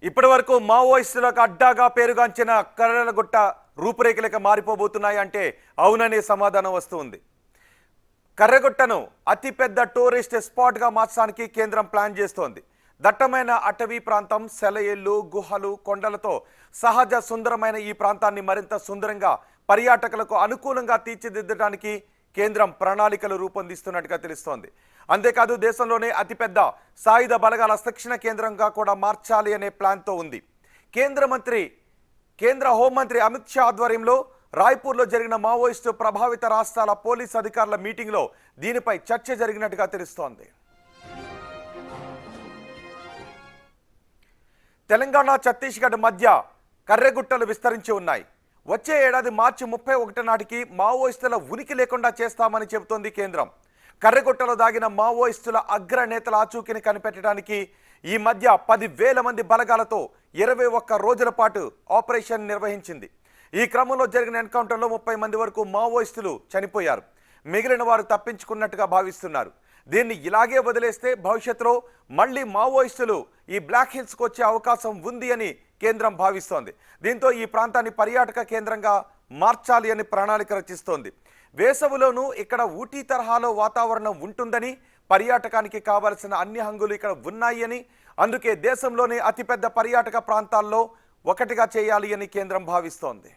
ఇప్పటివరకు మావోయిస్టులకు అడ్డాగా పేరుగాంచిన కర్రలగుట్ట రూపురేఖలక మారిపోబోతున్నాయి అంటే అవుననే సమాధానం వస్తుంది. కర్రగుట్టను అతిపెద్ద టూరిస్ట్ స్పాట్గా మార్చడానికి కేంద్రం ప్లాన్ చేస్తోంది. దట్టమైన అటవీ ప్రాంతం, సెలయేళ్లు, గుహలు, కొండలతో సహజ సుందరమైన ఈ ప్రాంతాన్ని మరింత సుందరంగా పర్యాటకులకు అనుకూలంగా తీర్చిదిద్దడానికి కేంద్రం ప్రణాళికలు రూపొందిస్తున్నట్టుగా తెలుస్తోంది. అంతేకాదు దేశంలోనే అతిపెద్ద సాయుధ బలగాల శిక్షణ కేంద్రంగా కూడా మార్చాలి అనే ప్లాన్తో ఉంది. కేంద్ర హోంమంత్రి అమిత్ షా ఆధ్వర్యంలో రాయ్పూర్లో జరిగిన మావోయిస్టు ప్రభావిత రాష్ట్రాల పోలీస్ అధికారుల మీటింగ్లో దీనిపై చర్చ జరిగినట్టుగా తెలుస్తోంది. తెలంగాణ, ఛత్తీస్గఢ్ మధ్య కర్రెగుట్టలు విస్తరించి ఉన్నాయి. వచ్చే ఏడాది మార్చి 31 నాటికి మావోయిస్టుల ఉనికి లేకుండా చేస్తామని చెబుతోంది కేంద్రం. కర్రెగుట్టలో దాగిన మావోయిస్టుల అగ్రనేతల ఆచూకీని కనిపెట్టడానికి ఈ మధ్య 10,000 మంది బలగాలతో 21 రోజుల పాటు ఆపరేషన్ నిర్వహించింది. ఈ క్రమంలో జరిగిన ఎన్కౌంటర్లో 30 మంది వరకు మావోయిస్టులు చనిపోయారు. మిగిలిన వారు తప్పించుకున్నట్టుగా భావిస్తున్నారు. దీన్ని ఇలాగే వదిలేస్తే భవిష్యత్తులో మళ్లీ మావోయిస్టులు ఈ బ్లాక్ హిల్స్కు వచ్చే అవకాశం ఉంది అని కేంద్రం భావిస్తోంది. దీంతో ఈ ప్రాంతాన్ని పర్యాటక కేంద్రంగా మార్చాలి అని ప్రణాళిక రచిస్తోంది. వేసవిలోనూ ఇక్కడ ఊటీ తరహాలో వాతావరణం ఉంటుందని, పర్యాటకానికి కావలసిన అన్ని హంగులు ఇక్కడ ఉన్నాయి అని, అందుకే దేశంలోనే అతిపెద్ద పర్యాటక ప్రాంతాల్లో ఒకటిగా చేయాలి అని కేంద్రం భావిస్తోంది.